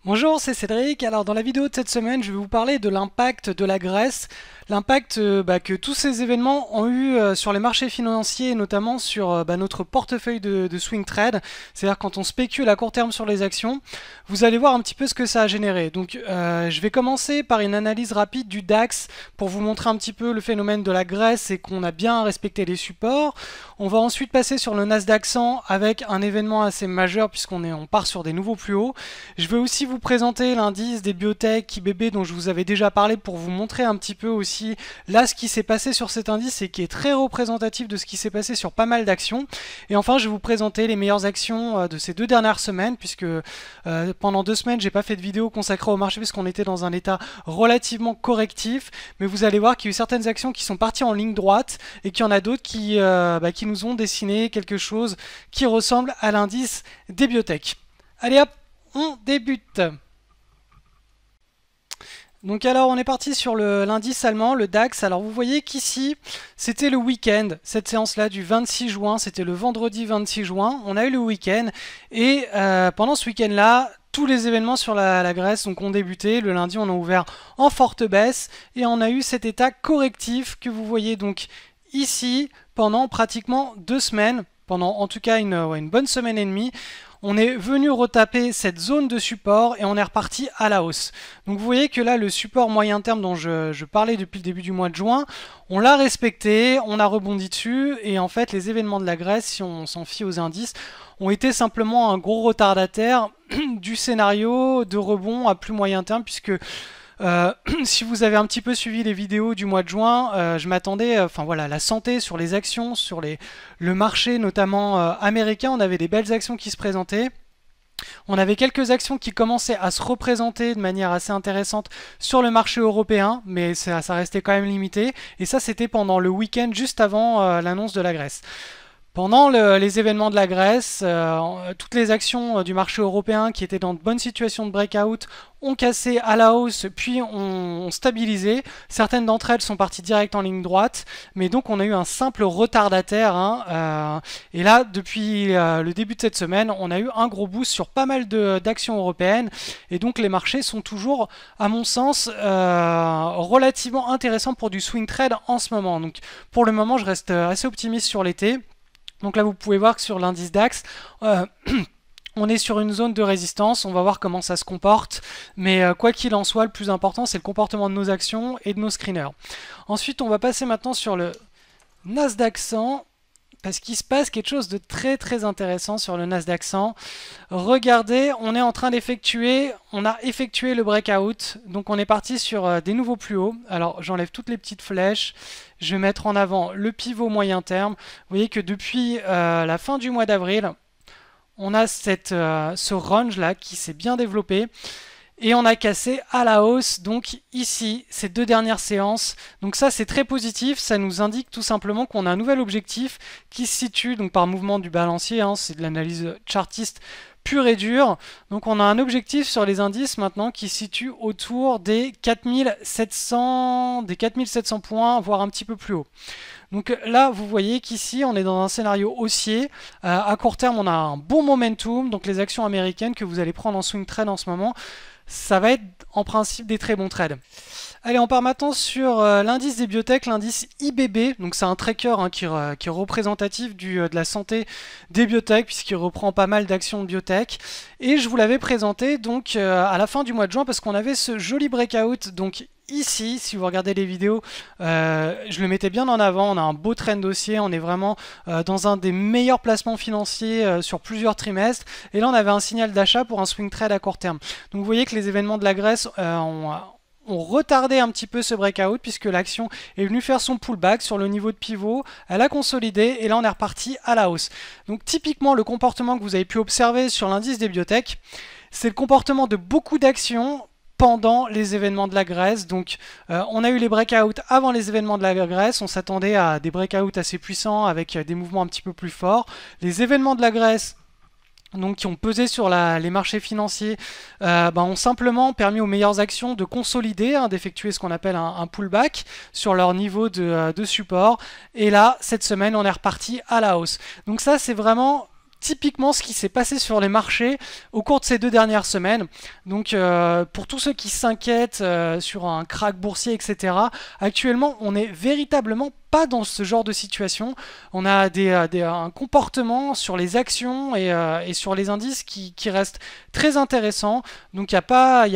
Bonjour, c'est Cédric. Alors dans la vidéo de cette semaine, je vais vous parler de l'impact de la Grèce, l'impact que tous ces événements ont eu sur les marchés financiers et notamment sur notre portefeuille de swing trade, c'est-à-dire quand on spécule à court terme sur les actions. Vous allez voir un petit peu ce que ça a généré. Donc je vais commencer par une analyse rapide du DAX pour vous montrer un petit peu le phénomène de la Grèce et qu'on a bien respecté les supports. On va ensuite passer sur le Nasdaq 100 avec un événement assez majeur puisqu'on part sur des nouveaux plus hauts. Je vais aussi vous présenter l'indice des biotech IBB dont je vous avais déjà parlé pour vous montrer un petit peu aussi là ce qui s'est passé sur cet indice et qui est très représentatif de ce qui s'est passé sur pas mal d'actions. Et enfin je vais vous présenter les meilleures actions de ces 2 dernières semaines puisque pendant 2 semaines j'ai pas fait de vidéo consacrée au marché puisqu'on était dans un état relativement correctif, mais vous allez voir qu'il y a eu certaines actions qui sont parties en ligne droite et qu'il y en a d'autres qui nous ont dessiné quelque chose qui ressemble à l'indice des biotech. Allez hop, on débute. Donc alors on est parti sur l'indice allemand, le DAX. Alors vous voyez qu'ici c'était le week-end, cette séance là du 26 juin, c'était le vendredi 26 juin, on a eu le week-end et pendant ce week-end là, tous les événements sur la Grèce ont débuté. Le lundi on a ouvert en forte baisse et on a eu cet état correctif que vous voyez donc ici pendant pratiquement 2 semaines, pendant en tout cas une bonne semaine et demie. On est venu retaper cette zone de support et on est reparti à la hausse. Donc vous voyez que là, le support moyen terme dont je parlais depuis le début du mois de juin, on l'a respecté, on a rebondi dessus et en fait les événements de la Grèce, si on s'en fie aux indices, ont été simplement un gros retardataire du scénario de rebond à plus moyen terme puisque si vous avez un petit peu suivi les vidéos du mois de juin, je m'attendais, enfin voilà, la santé sur les actions, sur le marché notamment américain, on avait des belles actions qui se présentaient. On avait quelques actions qui commençaient à se représenter de manière assez intéressante sur le marché européen, mais ça restait quand même limité. Et ça, c'était pendant le week-end juste avant l'annonce de la Grèce. Pendant les événements de la Grèce, toutes les actions du marché européen qui étaient dans de bonnes situations de breakout ont cassé à la hausse puis ont stabilisé. Certaines d'entre elles sont parties direct en ligne droite, mais donc on a eu un simple retardataire. Et là, depuis le début de cette semaine, on a eu un gros boost sur pas mal d'actions européennes. Et donc les marchés sont toujours, à mon sens, relativement intéressants pour du swing trade en ce moment. Donc pour le moment, je reste assez optimiste sur l'été. Donc là, vous pouvez voir que sur l'indice DAX, on est sur une zone de résistance. On va voir comment ça se comporte. Mais quoi qu'il en soit, le plus important, c'est le comportement de nos actions et de nos screeners. Ensuite, on va passer maintenant sur le Nasdaq 100. Parce qu'il se passe quelque chose de très très intéressant sur le Nasdaq 100. Regardez, on est en train on a effectué le breakout, donc on est parti sur des nouveaux plus hauts. Alors j'enlève toutes les petites flèches, je vais mettre en avant le pivot moyen terme. Vous voyez que depuis la fin du mois d'avril, on a ce range là qui s'est bien développé. Et on a cassé à la hausse, donc ici, ces 2 dernières séances. Donc ça, c'est très positif. Ça nous indique tout simplement qu'on a un nouvel objectif qui se situe donc par mouvement du balancier. C'est de l'analyse chartiste pure et dure. Donc on a un objectif sur les indices maintenant qui se situe autour des 4700 points, voire un petit peu plus haut. Donc là, vous voyez qu'ici, on est dans un scénario haussier. À court terme, on a un bon momentum. Donc les actions américaines que vous allez prendre en swing trade en ce moment, ça va être en principe des très bons trades. Allez, on part maintenant sur l'indice des biotech, l'indice IBB. Donc c'est un tracker qui est représentatif de la santé des biotech puisqu'il reprend pas mal d'actions de biotech. Et je vous l'avais présenté donc à la fin du mois de juin parce qu'on avait ce joli breakout. Donc ici, si vous regardez les vidéos, je le mettais bien en avant. On a un beau trend haussier. On est vraiment dans un des meilleurs placements financiers sur plusieurs trimestres. Et là, on avait un signal d'achat pour un swing trade à court terme. Donc vous voyez que les événements de la Grèce ont retardé un petit peu ce breakout puisque l'action est venue faire son pullback sur le niveau de pivot, elle a consolidé et là on est reparti à la hausse. Donc typiquement le comportement que vous avez pu observer sur l'indice des biotech, c'est le comportement de beaucoup d'actions pendant les événements de la Grèce. Donc on a eu les breakouts avant les événements de la Grèce, on s'attendait à des breakouts assez puissants avec des mouvements un petit peu plus forts. Les événements de la Grèce donc qui ont pesé sur les marchés financiers, ont simplement permis aux meilleures actions de consolider, d'effectuer ce qu'on appelle un pullback sur leur niveau de support. Et là, cette semaine, on est reparti à la hausse. Donc ça, c'est vraiment typiquement ce qui s'est passé sur les marchés au cours de ces 2 dernières semaines. Donc pour tous ceux qui s'inquiètent sur un krach boursier, etc., actuellement on n'est véritablement pas dans ce genre de situation. On a un comportement sur les actions et sur les indices qui reste très intéressant. Donc il n'y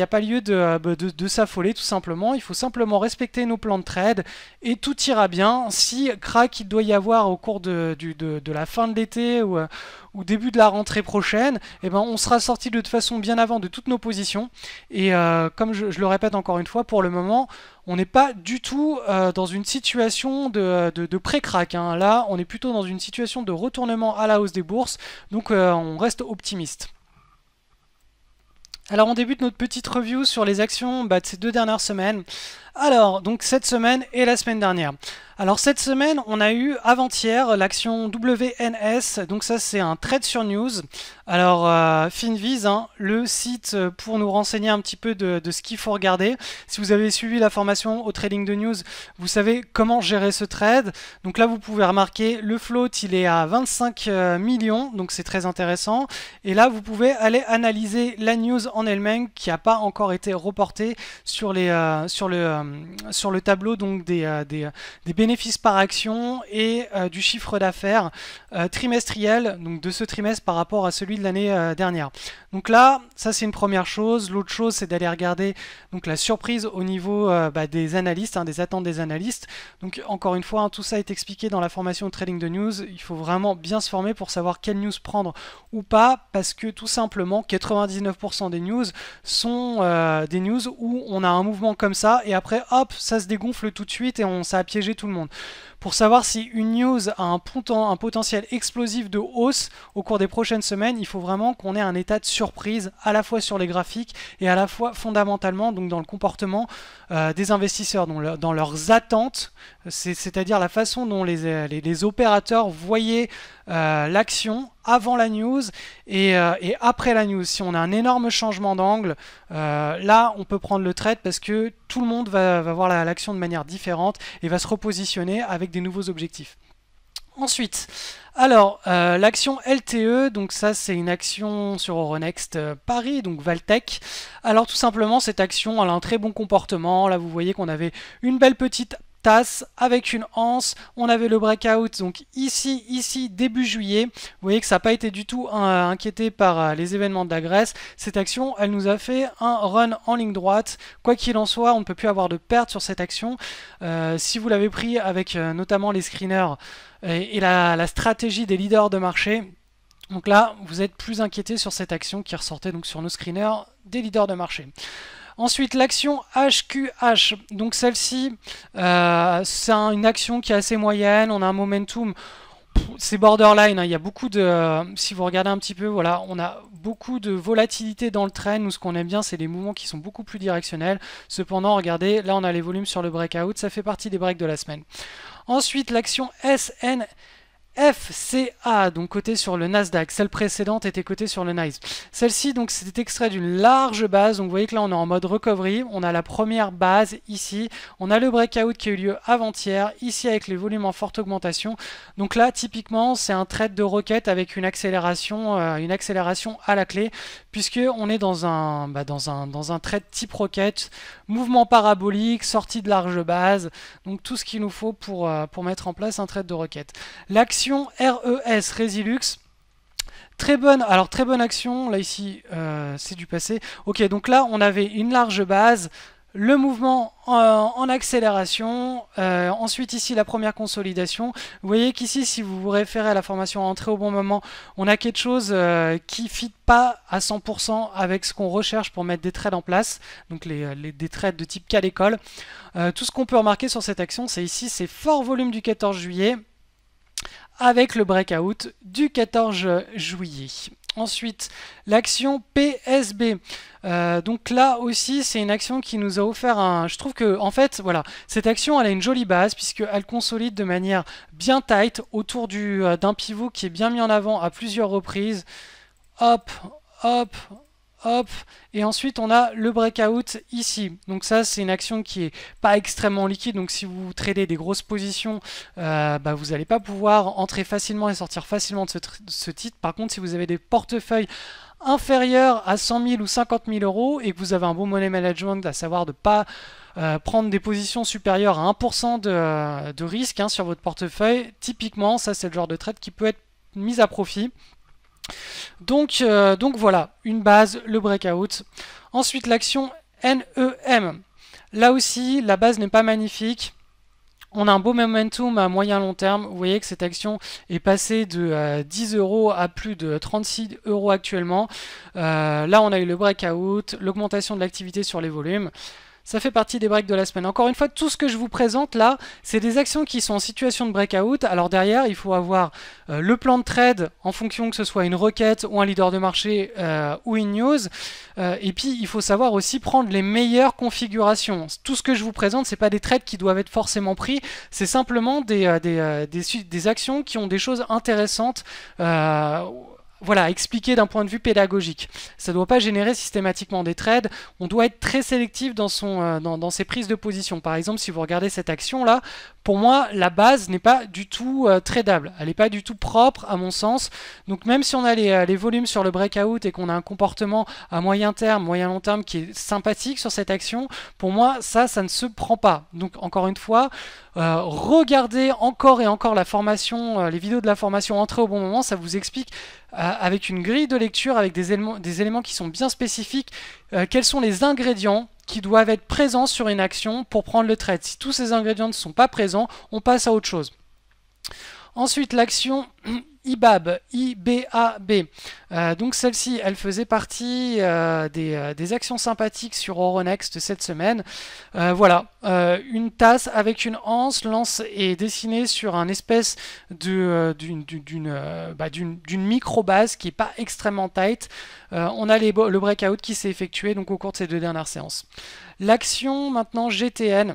a pas lieu de s'affoler tout simplement. Il faut simplement respecter nos plans de trade et tout ira bien. Si krach il doit y avoir au cours de la fin de l'été ou début de la rentrée prochaine, eh ben, on sera sorti de toute façon bien avant de toutes nos positions. Et comme je le répète encore une fois, pour le moment, on n'est pas du tout dans une situation de pré-crack. Hein. Là, on est plutôt dans une situation de retournement à la hausse des bourses. Donc, on reste optimiste. Alors, on débute notre petite review sur les actions de ces 2 dernières semaines. Alors, donc cette semaine et la semaine dernière. Alors cette semaine, on a eu avant-hier l'action WNS, donc ça c'est un trade sur news. Alors Finviz, hein, le site pour nous renseigner un petit peu de ce qu'il faut regarder. Si vous avez suivi la formation au trading de news, vous savez comment gérer ce trade. Donc là vous pouvez remarquer le float il est à 25 millions, donc c'est très intéressant. Et là vous pouvez aller analyser la news en elle-même qui n'a pas encore été reportée sur le tableau donc des bénéfices par action et du chiffre d'affaires trimestriel donc de ce trimestre par rapport à celui de l'année dernière. Donc là, ça c'est une première chose. L'autre chose, c'est d'aller regarder donc la surprise au niveau des analystes, hein, des attentes des analystes. Donc encore une fois, hein, tout ça est expliqué dans la formation Trading de News. Il faut vraiment bien se former pour savoir quelle news prendre ou pas, parce que tout simplement, 99% des news sont des news où on a un mouvement comme ça et après, hop, ça se dégonfle tout de suite et ça a piégé tout le monde. Pour savoir si une news a un potentiel explosif de hausse au cours des prochaines semaines, il faut vraiment qu'on ait un état de surprise à la fois sur les graphiques et à la fois fondamentalement donc dans le comportement des investisseurs, dans leurs attentes, c'est-à-dire la façon dont les opérateurs voyaient l'action avant la news et après la news. Si on a un énorme changement d'angle, là on peut prendre le trade parce que tout le monde va voir l'action de manière différente et va se repositionner avec des nouveaux objectifs. Ensuite, alors l'action LTE, donc ça c'est une action sur Euronext Paris, donc Valtech. Alors tout simplement cette action elle a un très bon comportement. Là vous voyez qu'on avait une belle petite tasse avec une anse, on avait le breakout donc ici début juillet. Vous voyez que ça n'a pas été du tout inquiété par les événements de la Grèce. Cette action elle nous a fait un run en ligne droite. Quoi qu'il en soit, on ne peut plus avoir de perte sur cette action. Si vous l'avez pris avec notamment les screeners et la stratégie des leaders de marché, donc là vous êtes plus inquiété sur cette action qui ressortait donc sur nos screeners des leaders de marché. Ensuite, l'action HQH, donc celle-ci, c'est une action qui est assez moyenne, on a un momentum, c'est borderline, hein, il y a beaucoup de, si vous regardez un petit peu, voilà, on a beaucoup de volatilité dans le trend. Nous ce qu'on aime bien c'est les mouvements qui sont beaucoup plus directionnels. Cependant, regardez, là on a les volumes sur le breakout, ça fait partie des breaks de la semaine. Ensuite, l'action SN FCA, donc cotée sur le Nasdaq. Celle précédente était cotée sur le NYSE. Celle-ci, donc, c'était extrait d'une large base. Donc, vous voyez que là, on est en mode recovery. On a la première base ici. On a le breakout qui a eu lieu avant-hier. Ici, avec les volumes en forte augmentation. Donc là, typiquement, c'est un trade de requête avec une accélération à la clé, puisque on est dans un trade type requête, mouvement parabolique, sortie de large base. Donc, tout ce qu'il nous faut pour mettre en place un trade de requête. L'action RES Resilux, très bonne action, là ici c'est du passé. Ok, donc là on avait une large base, le mouvement en accélération, ensuite ici la première consolidation. Vous voyez qu'ici, si vous vous référez à la formation entrée au bon moment, on a quelque chose qui ne fit pas à 100% avec ce qu'on recherche pour mettre des trades en place, donc des trades de type cas d'école. Tout ce qu'on peut remarquer sur cette action, c'est ici, c'est fort volume du 14 juillet, avec le breakout du 14 juillet. Ensuite, l'action PSB. Donc là aussi, c'est une action qui nous a offert je trouve que, en fait, voilà, cette action, elle a une jolie base puisqu'elle consolide de manière bien tight autour d'un pivot qui est bien mis en avant à plusieurs reprises. Hop, hop, hop, et ensuite on a le breakout ici. Donc ça c'est une action qui est pas extrêmement liquide, donc si vous tradez des grosses positions, vous n'allez pas pouvoir entrer facilement et sortir facilement de ce titre. Par contre, si vous avez des portefeuilles inférieurs à 100 000 ou 50 000 euros et que vous avez un bon money management, à savoir de ne pas prendre des positions supérieures à 1% de risque sur votre portefeuille, typiquement ça c'est le genre de trade qui peut être mis à profit. Donc voilà, une base, le breakout. Ensuite l'action NEM. Là aussi, la base n'est pas magnifique. On a un beau momentum à moyen long terme. Vous voyez que cette action est passée de 10 euros à plus de 36 euros actuellement. Là, on a eu le breakout, l'augmentation de l'activité sur les volumes. Ça fait partie des breaks de la semaine. Encore une fois, tout ce que je vous présente là, c'est des actions qui sont en situation de breakout. Alors derrière, il faut avoir le plan de trade en fonction que ce soit une requête ou un leader de marché ou une news. Et puis, il faut savoir aussi prendre les meilleures configurations. Tout ce que je vous présente, c'est pas des trades qui doivent être forcément pris. C'est simplement des actions qui ont des choses intéressantes. Voilà, expliqué d'un point de vue pédagogique. Ça ne doit pas générer systématiquement des trades. On doit être très sélectif dans ses prises de position. Par exemple, si vous regardez cette action-là, pour moi, la base n'est pas du tout tradable. Elle n'est pas du tout propre, à mon sens. Donc même si on a les volumes sur le breakout et qu'on a un comportement à moyen terme, moyen long terme qui est sympathique sur cette action, pour moi, ça ne se prend pas. Donc encore une fois, regardez encore et encore la formation, les vidéos de la formation Entrez au bon moment, ça vous explique avec une grille de lecture, avec des éléments qui sont bien spécifiques, quels sont les ingrédients qui doivent être présents sur une action pour prendre le trade. Si tous ces ingrédients ne sont pas présents, on passe à autre chose. Ensuite, l'action IBAB, IBAB. Donc celle-ci, elle faisait partie des actions sympathiques sur Euronext cette semaine. Voilà, une tasse avec une anse. L'anse est dessinée sur un espèce d'une micro-base qui n'est pas extrêmement tight. On a le breakout qui s'est effectué donc au cours de ces 2 dernières séances. L'action maintenant GTN.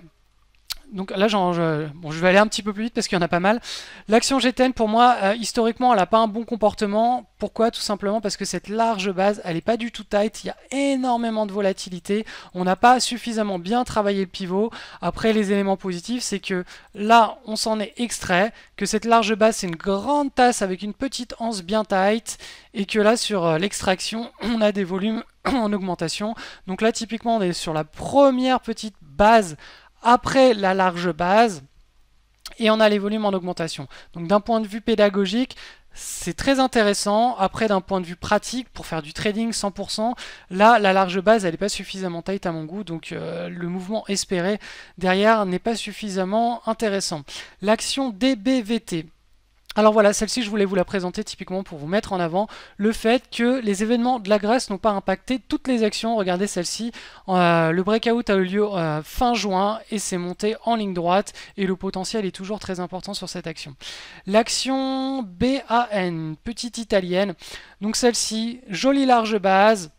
Donc là, je vais aller un petit peu plus vite parce qu'il y en a pas mal. L'action GTN, pour moi, historiquement, elle n'a pas un bon comportement. Pourquoi? Tout simplement parce que cette large base, elle n'est pas du tout tight. Il y a énormément de volatilité. On n'a pas suffisamment bien travaillé le pivot. Après, les éléments positifs, c'est que là, on s'en est extrait. Que cette large base, c'est une grande tasse avec une petite anse bien tight. Et que là, sur l'extraction, on a des volumes en augmentation. Donc là, typiquement, on est sur la première petite base après la large base et on a les volumes en augmentation. Donc d'un point de vue pédagogique, c'est très intéressant. Après, d'un point de vue pratique, pour faire du trading 100%, là, la large base, elle n'est pas suffisamment tight à mon goût, donc le mouvement espéré derrière n'est pas suffisamment intéressant. L'action DBVT. Alors voilà, celle-ci, je voulais vous la présenter typiquement pour vous mettre en avant le fait que les événements de la Grèce n'ont pas impacté toutes les actions. Regardez celle-ci, le breakout a eu lieu fin juin et c'est monté en ligne droite et le potentiel est toujours très important sur cette action. L'action BAN, petite italienne, donc celle-ci, jolie large base.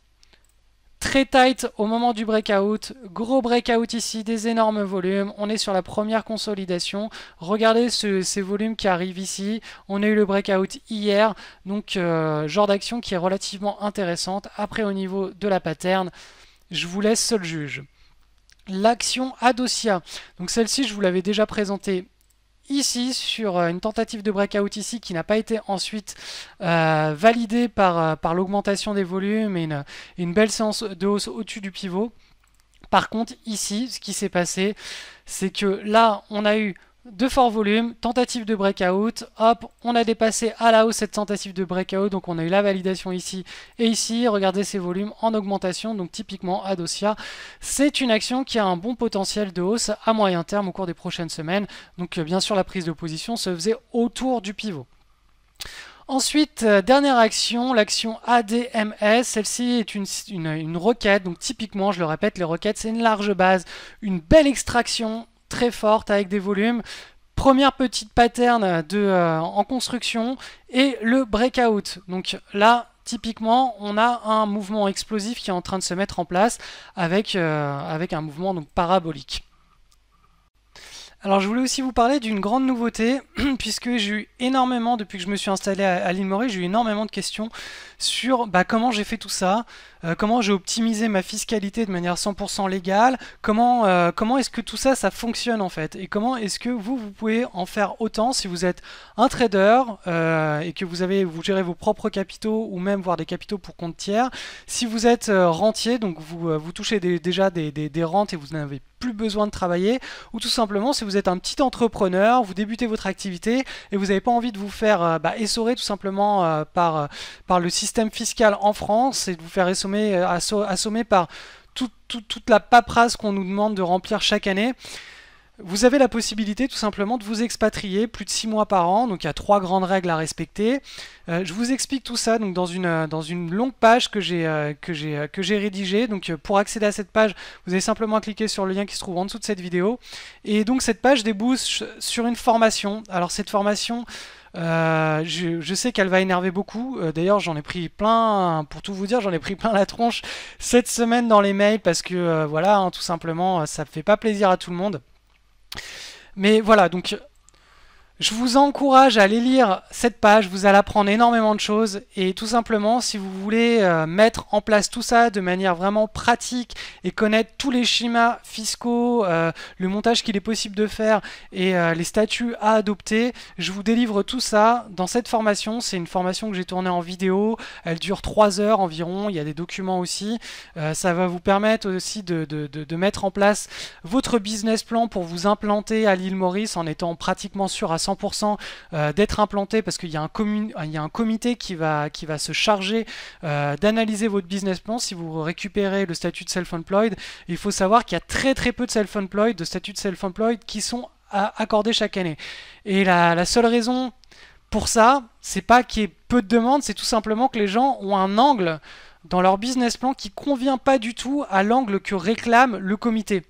Très tight au moment du breakout, gros breakout ici, des énormes volumes, on est sur la première consolidation, regardez ces volumes qui arrivent ici, on a eu le breakout hier, donc genre d'action qui est relativement intéressante. Après au niveau de la pattern, je vous laisse seul juge. L'action Adosia, donc celle-ci je vous l'avais déjà présentée ici sur une tentative de breakout ici qui n'a pas été ensuite validée par l'augmentation des volumes et une belle séance de hausse au-dessus du pivot. Par contre ici ce qui s'est passé c'est que là on a eu de forts volumes, tentative de breakout, hop, on a dépassé à la hausse cette tentative de breakout, donc on a eu la validation ici et ici, regardez ces volumes en augmentation, donc typiquement Adosia, c'est une action qui a un bon potentiel de hausse à moyen terme au cours des prochaines semaines, donc bien sûr la prise de position se faisait autour du pivot. Ensuite, dernière action, l'action ADMS, celle-ci est une requête, donc typiquement, je le répète, les requêtes c'est une large base, une belle extraction, très forte avec des volumes. Première petite pattern en construction et le breakout. Donc là, typiquement, on a un mouvement explosif qui est en train de se mettre en place avec un mouvement donc parabolique. Alors je voulais aussi vous parler d'une grande nouveauté, puisque j'ai eu énormément, depuis que je me suis installé à l'île Maurice, j'ai eu énormément de questions sur comment j'ai fait tout ça, comment j'ai optimisé ma fiscalité de manière 100% légale, comment est-ce que tout ça, ça fonctionne en fait, et comment est-ce que vous pouvez en faire autant si vous êtes un trader et que vous gérez vos propres capitaux ou même voir des capitaux pour compte tiers, si vous êtes rentier, donc vous touchez déjà des rentes et vous n'avez plus besoin de travailler, ou tout simplement si vous êtes un petit entrepreneur, vous débutez votre activité et vous n'avez pas envie de vous faire essorer tout simplement par le système fiscal en France et de vous faire assommer par toute la paperasse qu'on nous demande de remplir chaque année. Vous avez la possibilité tout simplement de vous expatrier plus de 6 mois par an, donc il y a 3 grandes règles à respecter. Je vous explique tout ça donc dans une longue page que j'ai rédigée. Donc pour accéder à cette page, vous avez simplement à cliquer sur le lien qui se trouve en dessous de cette vidéo. Et donc cette page débouche sur une formation. Alors cette formation, je sais qu'elle va énerver beaucoup. D'ailleurs, j'en ai pris plein, pour tout vous dire, j'en ai pris plein la tronche cette semaine dans les mails parce que voilà, hein, tout simplement, ça ne fait pas plaisir à tout le monde. Mais voilà, donc je vous encourage à aller lire cette page, vous allez apprendre énormément de choses et tout simplement si vous voulez mettre en place tout ça de manière vraiment pratique et connaître tous les schémas fiscaux, le montage qu'il est possible de faire et les statuts à adopter, je vous délivre tout ça dans cette formation. C'est une formation que j'ai tournée en vidéo, elle dure 3 heures environ, il y a des documents aussi. Ça va vous permettre aussi de mettre en place votre business plan pour vous implanter à l'île Maurice en étant pratiquement sûr à 100% d'être implanté parce qu'il y a un comité qui va se charger d'analyser votre business plan si vous récupérez le statut de self-employed. Il faut savoir qu'il y a très peu de self-employed, de statuts de self-employed qui sont accordés chaque année. Et la seule raison pour ça, c'est pas qu'il y ait peu de demandes, c'est tout simplement que les gens ont un angle dans leur business plan qui convient pas du tout à l'angle que réclame le comité.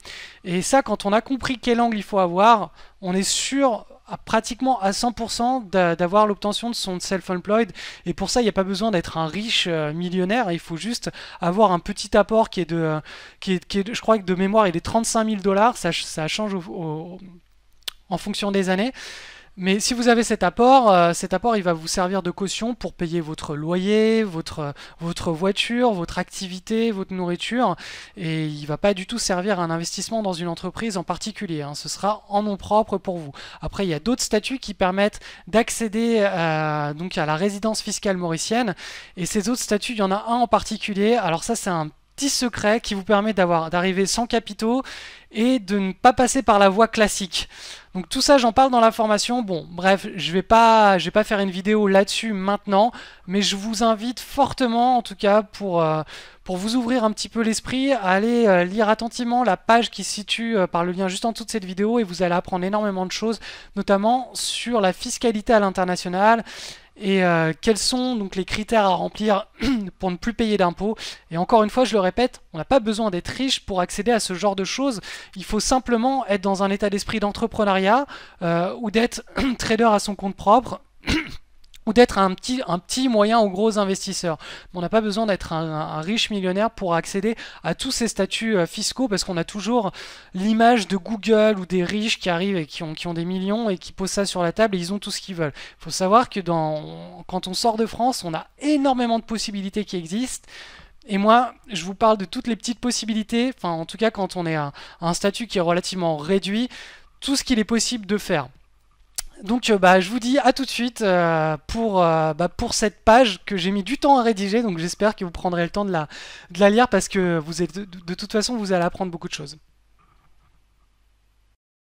Et ça, quand on a compris quel angle il faut avoir, on est sûr pratiquement à 100% d'avoir l'obtention de son self-employed. Et pour ça, il n'y a pas besoin d'être un riche millionnaire. Il faut juste avoir un petit apport qui est je crois que de mémoire, il est 35 000 $. Ça change en fonction des années. Mais si vous avez cet apport, il va vous servir de caution pour payer votre loyer, votre voiture, votre activité, votre nourriture. Et il ne va pas du tout servir à un investissement dans une entreprise en particulier, hein. Ce sera en nom propre pour vous. Après, il y a d'autres statuts qui permettent d'accéder donc à la résidence fiscale mauricienne. Et ces autres statuts, il y en a un en particulier. Alors ça, c'est un petit secret qui vous permet d'arriver sans capitaux et de ne pas passer par la voie classique. Donc tout ça, j'en parle dans la formation. Bon, bref, je vais pas faire une vidéo là-dessus maintenant, mais je vous invite fortement, en tout cas, pour vous ouvrir un petit peu l'esprit, à aller lire attentivement la page qui se situe par le lien juste en dessous de cette vidéo et vous allez apprendre énormément de choses, notamment sur la fiscalité à l'international et quels sont donc les critères à remplir pour ne plus payer d'impôts. Et encore une fois, je le répète, on n'a pas besoin d'être riche pour accéder à ce genre de choses. Il faut simplement être dans un état d'esprit d'entrepreneuriat ou d'être trader à son compte propre ou d'être un petit moyen ou gros investisseur. On n'a pas besoin d'être un riche millionnaire pour accéder à tous ces statuts fiscaux parce qu'on a toujours l'image de Google ou des riches qui arrivent et qui ont des millions et qui posent ça sur la table et ils ont tout ce qu'ils veulent. Il faut savoir que quand on sort de France, on a énormément de possibilités qui existent. Et moi, je vous parle de toutes les petites possibilités, enfin en tout cas quand on est à un statut qui est relativement réduit, tout ce qu'il est possible de faire. Donc je vous dis à tout de suite pour cette page que j'ai mis du temps à rédiger, donc j'espère que vous prendrez le temps de la lire parce que de toute façon vous allez apprendre beaucoup de choses.